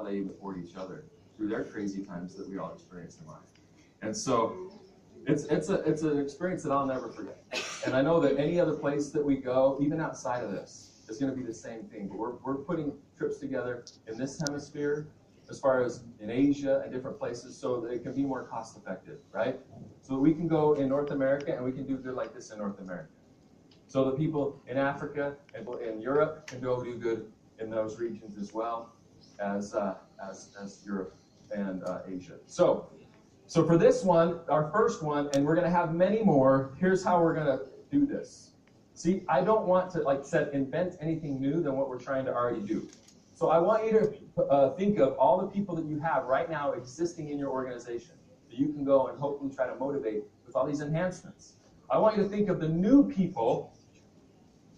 how they afford each other through their crazy times that we all experience in life. And so it's an experience that I'll never forget. And I know that any other place that we go, even outside of this, is going to be the same thing. But we're putting trips together in this hemisphere, as far as in Asia and different places, so that it can be more cost effective, right? So that we can go in North America and we can do good like this in North America. So the people in Africa and in Europe can go do good in those regions as well as Europe and Asia. So for this one, our first one, and we're going to have many more, here's how we're going to do this. See, I don't want to, like I said, invent anything new than what we're trying to already do. So I want you to think of all the people that you have right now existing in your organization that you can go and hopefully try to motivate with all these enhancements. I want you to think of the new people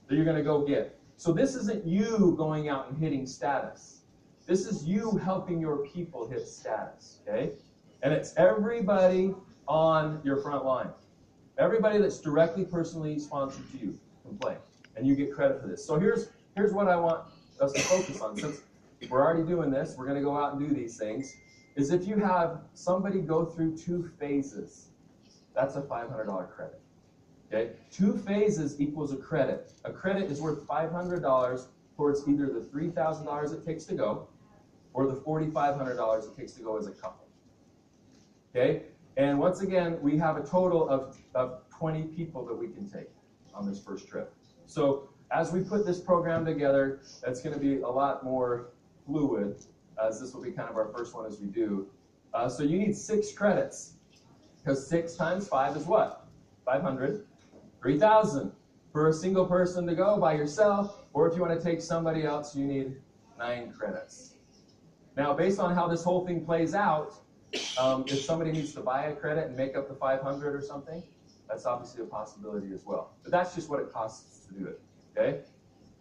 that you're going to go get. So this isn't you going out and hitting status. This is you helping your people hit status, okay? And it's everybody on your front line. Everybody that's directly, personally sponsored to you can play, and you get credit for this. So here's what I want us to focus on. Since we're already doing this, we're going to go out and do these things, is if you have somebody go through 2 phases, that's a $500 credit. Okay? 2 phases equals a credit. A credit is worth $500 towards either the $3,000 it takes to go or the $4,500 it takes to go as a couple. Okay? And once again, we have a total of 20 people that we can take on this first trip. So as we put this program together, that's going to be a lot more fluid, as this will be kind of our first one as we do. So you need 6 credits, because 6 times 5 is what? 500. 3,000 for a single person to go by yourself, or if you want to take somebody else, you need 9 credits. Now, based on how this whole thing plays out, if somebody needs to buy a credit and make up the 500 or something, that's obviously a possibility as well. But that's just what it costs to do it. Okay?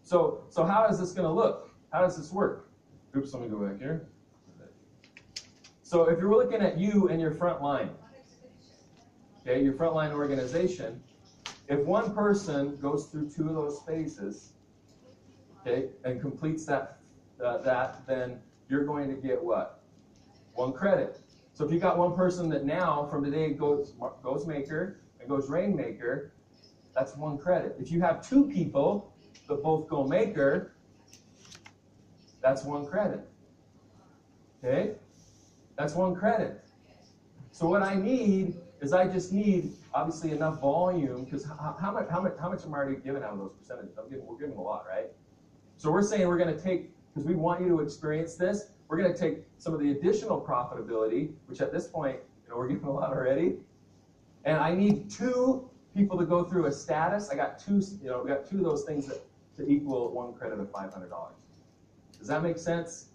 So how is this going to look? How does this work? Oops, let me go back here. So if you're looking at you and your front line, okay, your frontline organization, if one person goes through 2 of those phases, okay, and completes that, then you're going to get what? 1 credit. So if you got one person that now, from today, goes maker and goes rainmaker, that's 1 credit. If you have 2 people that both go maker, that's 1 credit. Okay? That's 1 credit. So what I need is I just need, obviously, enough volume, because how much am I already giving out of those percentages? We're giving a lot, right? So we're saying we're going to take, because we want you to experience this, we're going to take some of the additional profitability, which at this point, we're giving a lot already, and I need 2 people to go through a status. I got 2, we got 2 of those things to equal 1 credit of $500. Does that make sense?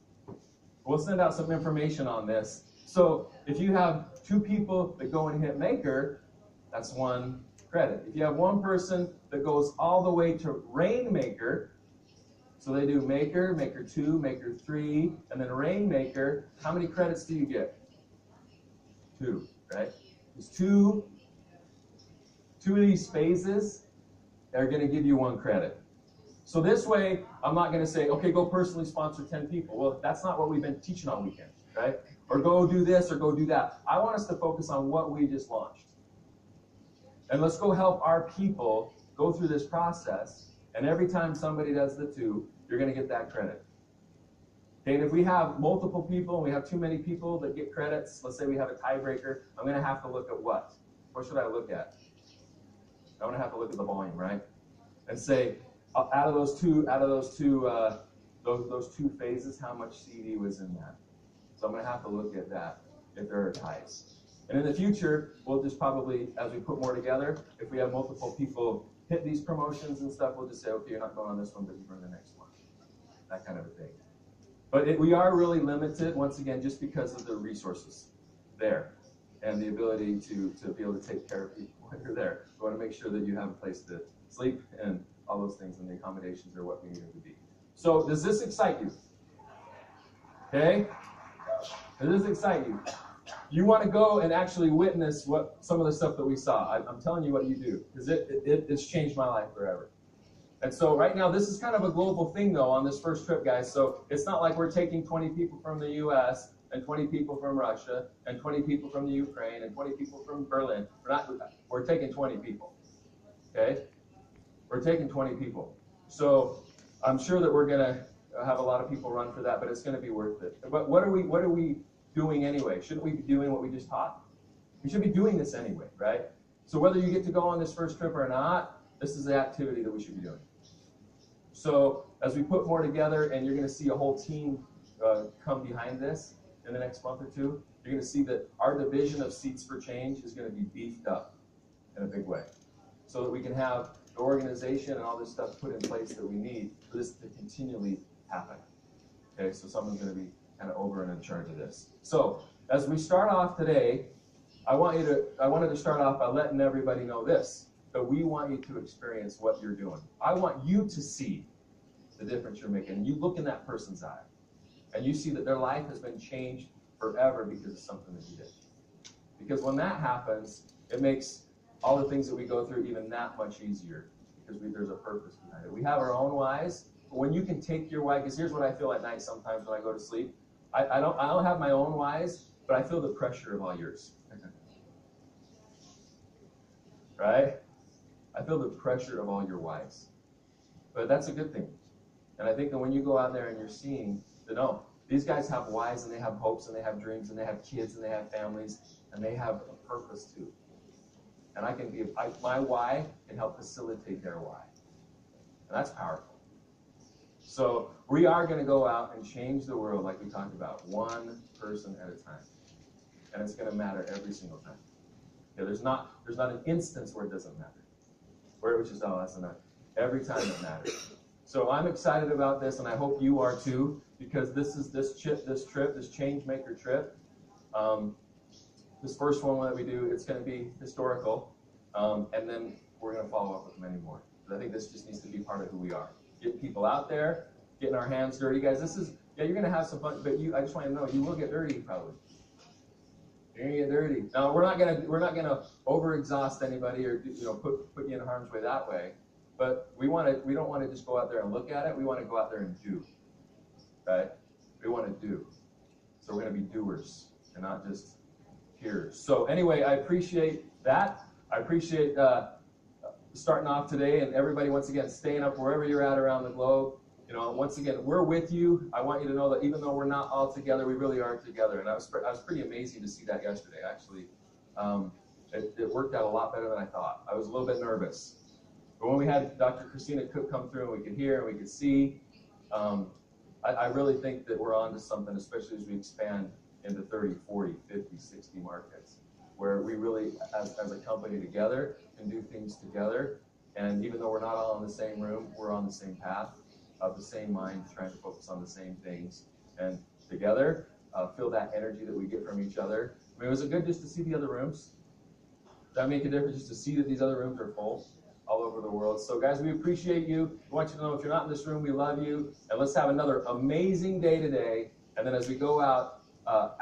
We'll send out some information on this. So if you have 2 people that go and hit maker, that's 1 credit. If you have 1 person that goes all the way to rainmaker, so they do maker, maker 2, maker 3, and then rainmaker, how many credits do you get? 2, right? There's 2 of these phases are going to give you 1 credit. So this way, I'm not going to say, okay, go personally sponsor 10 people. Well, that's not what we've been teaching all weekend, right? Or go do this or go do that. I want us to focus on what we just launched. And let's go help our people go through this process. And every time somebody does the 2, you're going to get that credit. Okay, and if we have multiple people and we have too many people that get credits, let's say we have a tiebreaker, I'm going to have to look at what? What should I look at? I'm going to have to look at the volume, right? And say, out of those two phases, how much CD was in that? So I'm going to have to look at that if there are ties. And in the future, we'll just probably, as we put more together, if we have multiple people hit these promotions and stuff, we'll just say, okay, you're not going on this one, but you're on the next one. That kind of a thing. But we are really limited, once again, just because of the resources there and the ability to be able to take care of people when you're there. We want to make sure that you have a place to sleep and all those things, and the accommodations are what we need them to be. So does this excite you? Okay? Does this excite you? You want to go and actually witness what some of the stuff that we saw. I'm telling you what you do, because it's changed my life forever. And so right now, this is kind of a global thing, though, on this first trip, guys. So it's not like we're taking 20 people from the U.S. and 20 people from Russia and 20 people from the Ukraine and 20 people from Berlin. We're taking 20 people, okay? We're taking 20 people. So I'm sure that we're going to have a lot of people run for that, but it's going to be worth it. But what are we doing anyway? Shouldn't we be doing what we just taught? We should be doing this anyway, right? So whether you get to go on this first trip or not, this is the activity that we should be doing. So as we put more together, and you're going to see a whole team come behind this in the next month or two, you're going to see that our division of Seats for Change is going to be beefed up in a big way, so that we can have the organization and all this stuff put in place that we need for this to continually happen. Okay, so someone's going to be kind of over and in charge of this. So as we start off today, I wanted to start off by letting everybody know this, that we want you to experience what you're doing. I want you to see the difference you're making. And you look in that person's eye, and you see that their life has been changed forever because of something that you did. Because when that happens, it makes all the things that we go through even that much easier, because there's a purpose behind it. We have our own whys, but when you can take your why, because here's what I feel at night sometimes when I go to sleep. I don't have my own whys, but I feel the pressure of all yours. Right? I feel the pressure of all your whys. But that's a good thing. And I think that when you go out there and you're seeing that, no, these guys have whys, and they have hopes, and they have dreams, and they have kids, and they have families, and they have a purpose too. And my why can help facilitate their why. And that's powerful. So we are going to go out and change the world like we talked about, one person at a time. And it's going to matter every single time. Yeah, there's not an instance where it doesn't matter. Where it was just, oh, that's enough. Every time it matters. So I'm excited about this, and I hope you are too, because this change maker trip. This first one that we do, it's going to be historical, and then we're going to follow up with many more. But I think this just needs to be part of who we are. Getting people out there, getting our hands dirty, guys. You're going to have some fun, but I just want you to know, you will get dirty probably. You're going to get dirty. Now we're not going to overexhaust anybody or put you in harm's way that way. But we don't want to just go out there and look at it. We want to go out there and do. Right? We want to do. So we're going to be doers and not just hearers. So anyway, I appreciate that. I appreciate starting off today, and everybody once again staying up wherever you're at around the globe. Once again, we're with you. I want you to know that even though we're not all together, we really are together. And I was pretty amazing to see that yesterday. Actually, it worked out a lot better than I thought. I was a little bit nervous. But when we had Dr. Christina Cook come through and we could hear and we could see, I really think that we're on to something, especially as we expand into 30, 40, 50, 60 markets, where we really, as a company together, can do things together. And even though we're not all in the same room, we're on the same path, of the same mind, trying to focus on the same things. And together, feel that energy that we get from each other. I mean, was it good just to see the other rooms? Does that make a difference, just to see that these other rooms are full all over the world? So guys, we appreciate you. We want you to know if you're not in this room, we love you. And let's have another amazing day today. And then as we go out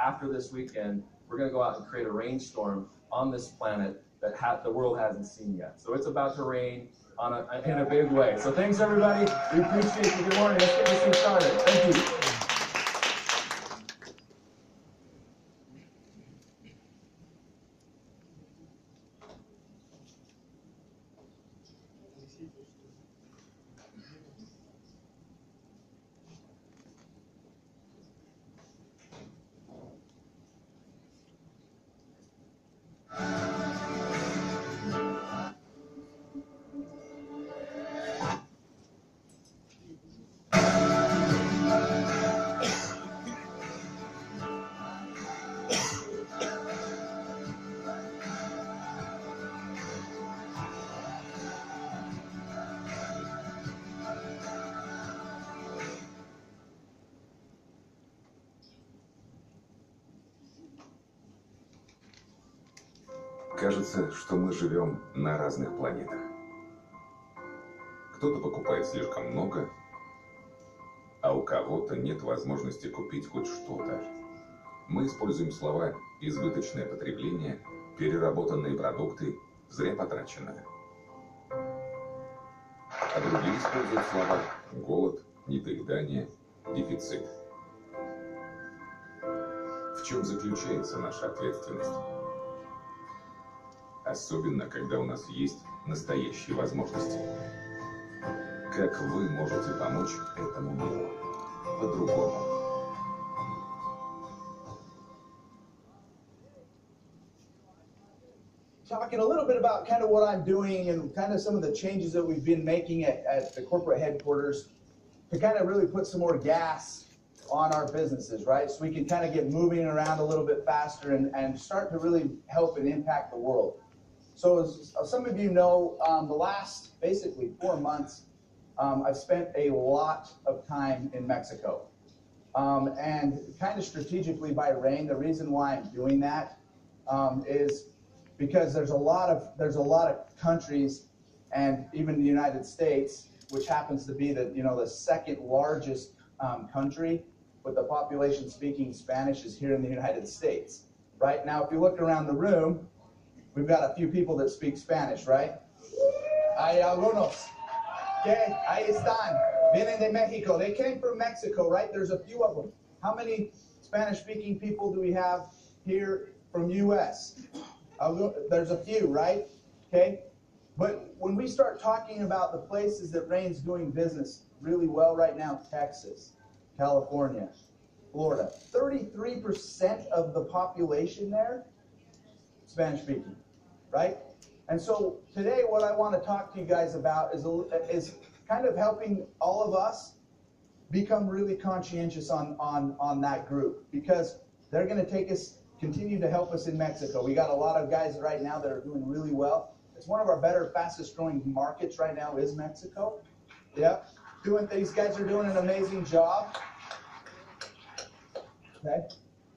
after this weekend, we're going to go out and create a rainstorm on this planet that the world hasn't seen yet. So it's about to rain in a big way. So thanks, everybody. We appreciate you. Good morning. Let's get this thing started. Thank you. Кажется, что мы живем на разных планетах. Кто-то покупает слишком много, а у кого-то нет возможности купить хоть что-то. Мы используем слова «избыточное потребление», «переработанные продукты», «зря потраченное». а другие используют слова голод, недоедание, дефицит. В чем заключается наша ответственность? Особенно, когда у нас есть настоящие возможности. Как вы можете помочь этому миру по-другому? Talking a little bit about kind of what I'm doing and kind of some of the changes that we've been making at the corporate headquarters to kind of really put some more gas on our businesses, right? So we can kind of get moving around a little bit faster and start to really help and impact the world. So as some of you know, the last basically 4 months, I've spent a lot of time in Mexico. And kind of strategically by rain, the reason why I'm doing that is because there's a lot of countries, and even the United States, which happens to be the second largest country with the population speaking Spanish, is here in the United States. Right now, if you look around the room, we've got a few people that speak Spanish, right? Hay algunos. Okay, ahí están. Vienen de Mexico. They came from Mexico, right? There's a few of them. How many Spanish-speaking people do we have here from U.S.? There's a few, right? Okay? But when we start talking about the places that Rain's doing business really well right now, Texas, California, Florida, 33% of the population there, Spanish-speaking, right? And so today what I want to talk to you guys about is kind of helping all of us become really conscientious on that group, because they're going to continue to help us in Mexico. We got a lot of guys right now that are doing really well. It's one of our better, fastest growing markets right now is Mexico. Yeah, these guys are doing an amazing job. Okay,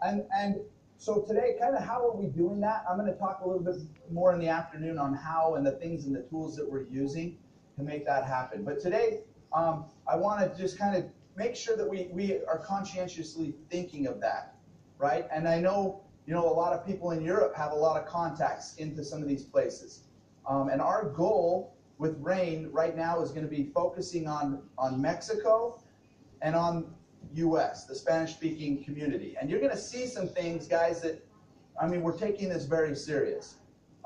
and so today, kind of how are we doing that? I'm going to talk a little bit more in the afternoon on how and the things and the tools that we're using to make that happen. But today, I want to just kind of make sure that we are conscientiously thinking of that, right? And I know, a lot of people in Europe have a lot of contacts into some of these places. And our goal with Rain right now is going to be focusing on Mexico and on U.S., the Spanish-speaking community. And you're going to see some things, guys, that, we're taking this very serious.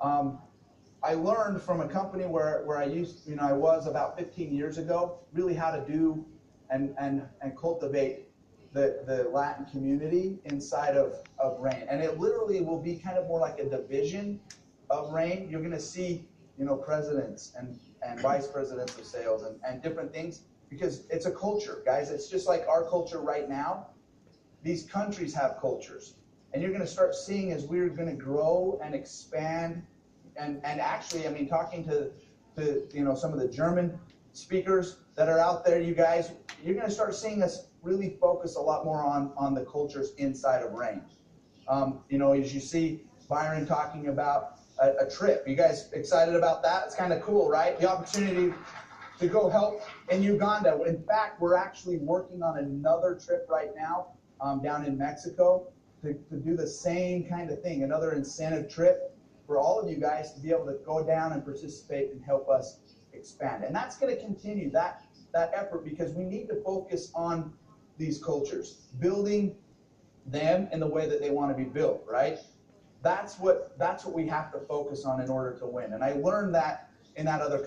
I learned from a company where I was about 15 years ago, really how to do and cultivate the Latin community inside of Rain. And it literally will be kind of more like a division of Rain. You're going to see, presidents and vice presidents of sales and different things, because it's a culture, guys. It's just like our culture right now. These countries have cultures. And you're going to start seeing as we're going to grow and expand. And actually, talking to some of the German speakers that are out there, you guys, you're going to start seeing us really focus a lot more on the cultures inside of Rain. As you see Byron talking about a trip. You guys excited about that? It's kind of cool, right? The opportunity to go help in Uganda. In fact, we're actually working on another trip right now down in Mexico to do the same kind of thing, another incentive trip for all of you guys to be able to go down and participate and help us expand. And that's going to continue that effort, because we need to focus on these cultures, building them in the way that they want to be built, right? That's what we have to focus on in order to win. And I learned that in that other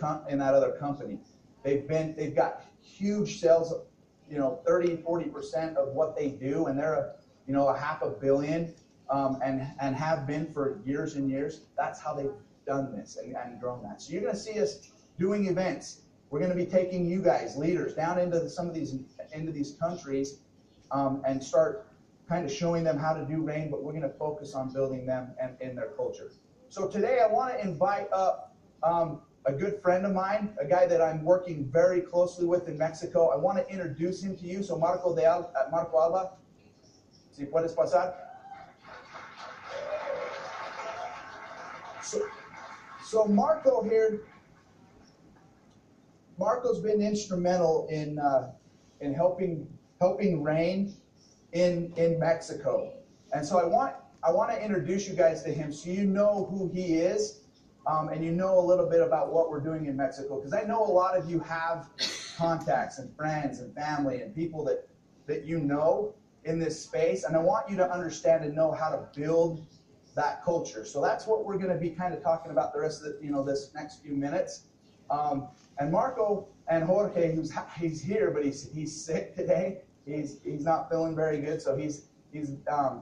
company. They've got huge sales, 30-40% of what they do, and they're a $500 million, and have been for years and years. That's how they've done this and grown that. So you're going to see us doing events. We're going to be taking you guys, leaders, down into some of these countries, and start kind of showing them how to do Rain, but we're going to focus on building them and in their culture. So today I want to invite up a good friend of mine, a guy that I'm working very closely with in Mexico. I want to introduce him to you. So Marco Alba, si puedes pasar. So Marco here, Marco's been instrumental in helping Rain in Mexico. And so I want to introduce you guys to him so you know who he is, and you know a little bit about what we're doing in Mexico, because I know a lot of you have contacts and friends and family and people that you know in this space, and I want you to understand and know how to build that culture. So that's what we're going to be kind of talking about the rest of the, this next few minutes. And Marco and Jorge, he's here, but he's sick today. He's not feeling very good, so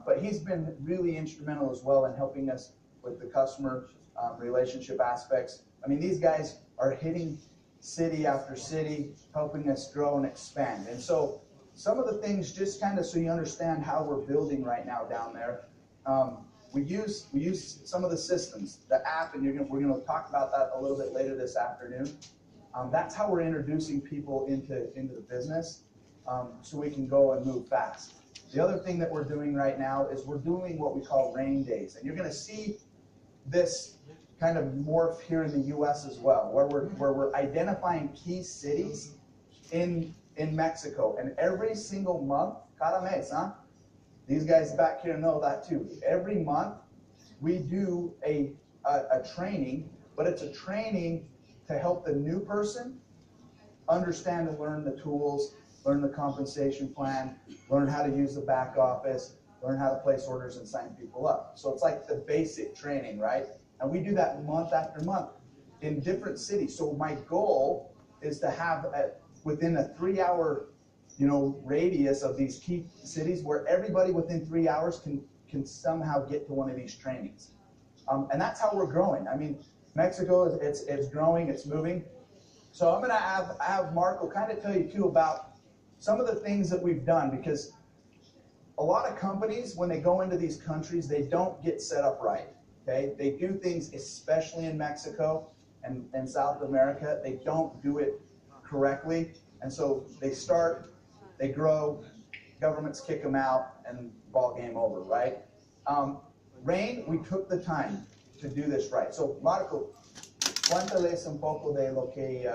but he's been really instrumental as well in helping us with the customer relationship aspects. I mean, these guys are hitting city after city, helping us grow and expand. And so some of the things, just kind of so you understand how we're building right now down there, we use some of the systems, the app, and we're going to talk about that a little bit later this afternoon. That's how we're introducing people into the business, so we can go and move fast. The other thing that we're doing right now is we're doing what we call rain days, and you're going to see this kind of morph here in the U.S. as well, where we're identifying key cities in Mexico, and every single month, cada mes, these guys back here know that too. Every month we do a training, but it's a training to help the new person understand and learn the tools, learn the compensation plan, learn how to use the back office, learn how to place orders and sign people up. So it's like the basic training, right? And we do that month after month in different cities. So my goal is to have within a 3-hour radius of these key cities where everybody within 3 hours can somehow get to one of these trainings. And that's how we're growing. I mean, Mexico, it's growing, it's moving. So I'm going to have Marco kind of tell you too about some of the things that we've done, because a lot of companies, when they go into these countries, they don't get set up right. Okay, they do things, especially in Mexico and South America, they don't do it correctly, and so they grow, governments kick them out, and ball game over, right? Rain, we took the time to do this right. So, Marco, cuéntales un poco de lo que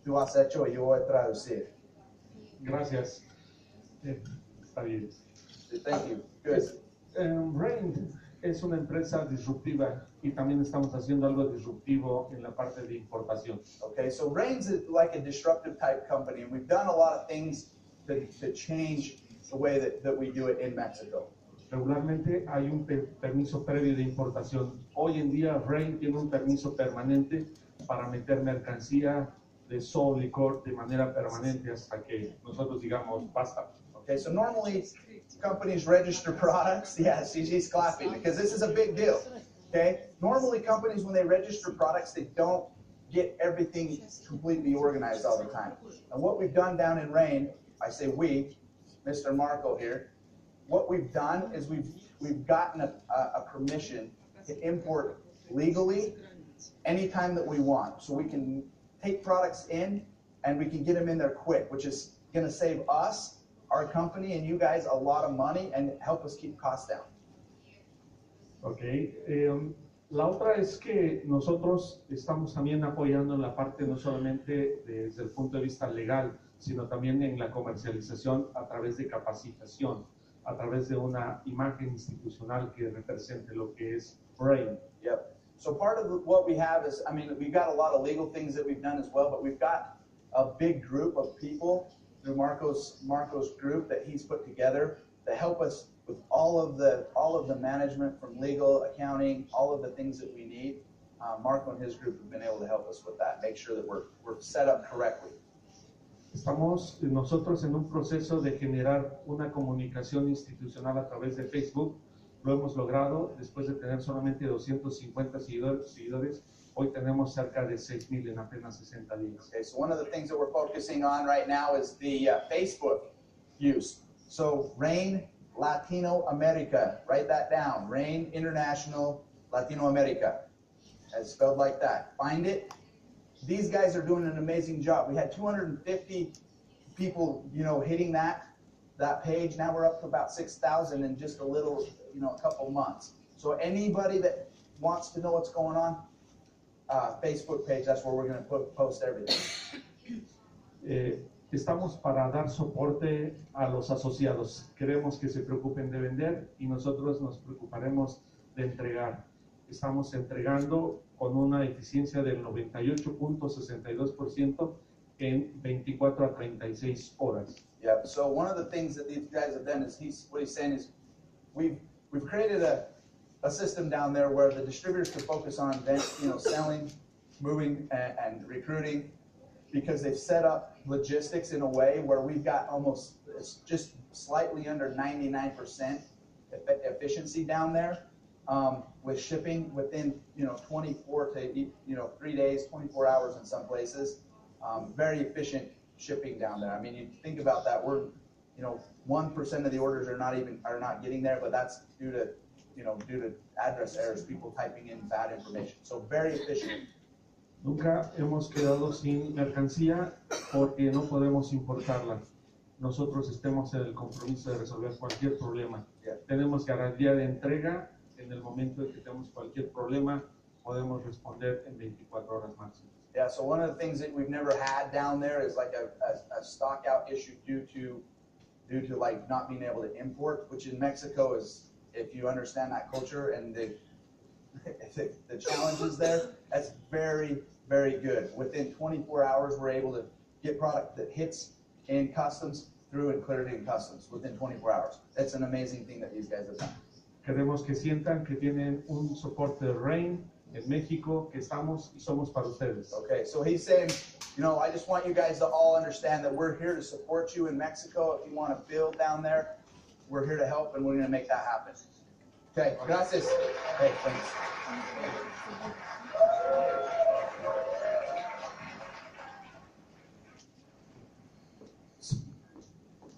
tú has hecho y yo voy a traducir. Gracias. Está bien. Thank you. Good. Rain es una empresa disruptiva y también estamos haciendo algo disruptivo en la parte de importación. Okay, so Rain's like a disruptive type company, and we've done a lot of things to change the way that we do it in Mexico. Regularmente hay un permiso previo de importación. Hoy en día Rain tiene un permiso permanente para meter mercancía de sol, licor de manera permanente hasta que nosotros digamos basta. Okay, so normally companies register products. Yeah, she's clapping because this is a big deal. Okay, normally companies, when they register products, they don't get everything completely organized all the time. And what we've done down in Rain, I say we, Mr. Marco here, what we've done is we've gotten a permission to import legally anytime that we want. So we can take products in and we can get them in there quick, which is going to save us, our company, and you guys a lot of money and help us keep costs down. Okay. La otra es que nosotros estamos también apoyando en la parte no solamente desde el punto de vista legal, sino también en la comercialización a través de capacitación, a través de una imagen institucional que represente lo que es Rain. Yep. So part of what we have is, I mean, we've got a lot of legal things that we've done as well, but we've got a big group of people through Marco's group that he's put together to help us with all of the management, from legal, accounting, all of the things that we need. Marco and his group have been able to help us with that, make sure that we're set up correctly. Estamos nosotros en un proceso de generar una comunicación institucional a través de Facebook. Lo hemos logrado después de tener solamente 250 seguidores. Hoy tenemos cerca de 6,000 en apenas 60 días. Okay, so one of the things that we're focusing on right now is the Facebook use. So Rain Latino America, write that down. Rain International Latino America, as spelled like that. Find it. These guys are doing an amazing job. We had 250 people, hitting that page. Now we're up to about 6,000 in just a couple months. So anybody that wants to know what's going on, Facebook page, that's where we're going to post everything. Estamos para dar soporte a los asociados. Queremos que se preocupen de vender y nosotros nos preocuparemos de entregar. Estamos entregando con una eficiencia del 98.62% en 24 a 36 horas. Yeah. So one of the things that these guys have done is what he's saying is we've created a system down there where the distributors can focus on selling, moving, and recruiting, because they've set up logistics in a way where we've got almost just slightly under 99% efficiency down there, with shipping within 24 to 3 days, 24 hours in some places. Very efficient shipping down there. I mean, you think about that, we're 1% of the orders are not getting there, but that's due to address errors, people typing in bad information. So very efficient. Nunca hemos quedado sin mercancía porque no podemos importarla. Nosotros estemos en el compromiso de resolver cualquier problema. Yeah. Tenemos garantía de entrega. En el momento en que tenemos cualquier problema, podemos responder en 24 horas máximo. Yeah, so one of the things that we've never had down there is like a stock out issue due to like not being able to import, which in Mexico is, if you understand that culture and the challenges there, that's very, very good. Within 24 hours, we're able to get product that hits in customs through and cleared in customs within 24 hours. That's an amazing thing that these guys have done. Queremos que sientan que tienen un soporte de RAIN en México, que estamos y somos para ustedes. Okay, so he's saying, I just want you guys to all understand that we're here to support you in Mexico. If you want to build down there, we're here to help, and we're going to make that happen. Okay, gracias. Hey, thanks.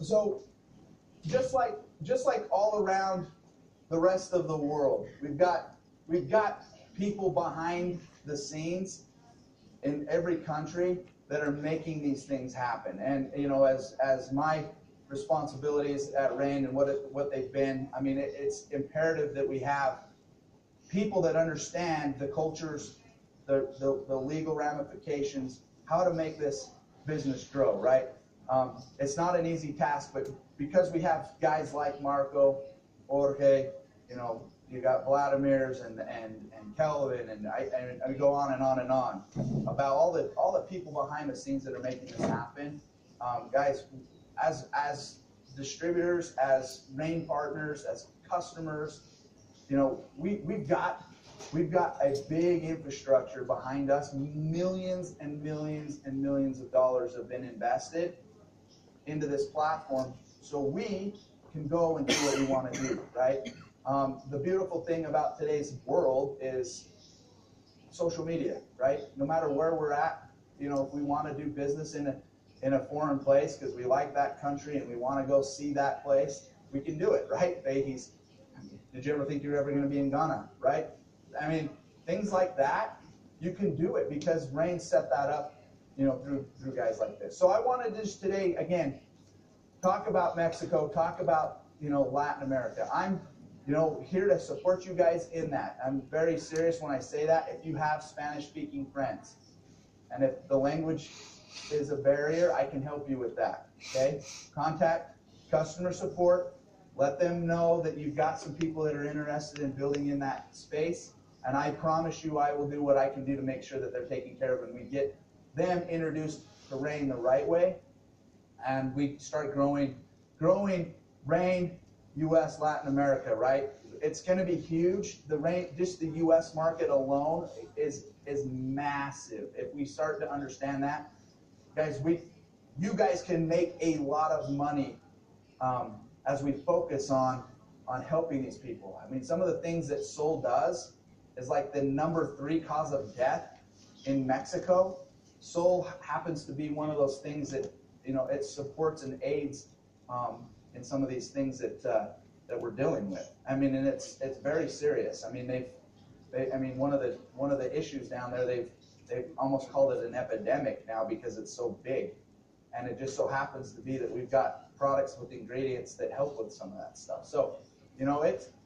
So, just like all around the rest of the world, we've got people behind the scenes in every country that are making these things happen. And as my responsibilities at RAIN and what they've been, I mean, it's imperative that we have people that understand the cultures, the legal ramifications, how to make this business grow, right? It's not an easy task, but because we have guys like Marco, Jorge, you got Vladimir's and Kelvin, and I go on and on and on about all the people behind the scenes that are making this happen. Guys, as distributors, as RAIN partners, as customers, we've got a big infrastructure behind us. Millions and millions and millions of dollars have been invested into this platform, so we can go and do what we want to do, right? The beautiful thing about today's world is social media, right? No matter where we're at, if we want to do business in a foreign place because we like that country and we want to go see that place, we can do it, right? Did you ever think you were ever going to be in Ghana, right? I mean, things like that, you can do it because RAIN set that up, through guys like this. So I wanted just today, again, talk about Mexico, talk about, Latin America. I'm here to support you guys in that. I'm very serious when I say that. If you have Spanish-speaking friends, and if the language is a barrier, I can help you with that, okay? Contact customer support. Let them know that you've got some people that are interested in building in that space, and I promise you I will do what I can do to make sure that they're taken care of and we get them introduced to RAIN the right way, and we start growing RAIN U.S. Latin America, right? It's going to be huge. Just the U.S. market alone is massive. If we start to understand that, guys, you guys can make a lot of money as we focus on helping these people. I mean, some of the things that Sol does is like the number 3 cause of death in Mexico. Sol happens to be one of those things that it supports and aids in some of these things that we're dealing with. I mean, and it's very serious. I mean, one of the issues down there, they've almost called it an epidemic now because it's so big, and it just so happens to be that we've got products with ingredients that help with some of that stuff. So,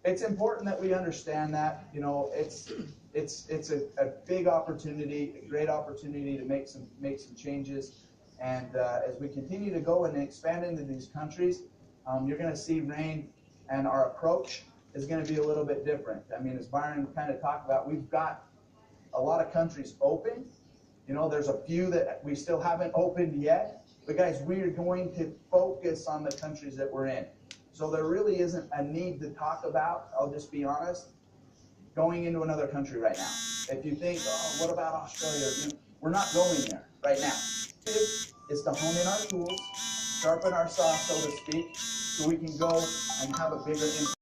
it's important that we understand that. It's a big opportunity, a great opportunity to make some changes. And as we continue to go and expand into these countries, you're going to see RAIN and our approach is going to be a little bit different. I mean, as Byron kind of talked about, we've got a lot of countries open. You know, there's a few that we still haven't opened yet. But guys, we are going to focus on the countries that we're in. So there really isn't a need to talk about, I'll just be honest, going into another country right now. If you think, oh, what about Australia? You know, we're not going there right now. It's to hone in our tools, sharpen our saw, so to speak, so we can go and have a bigger impact.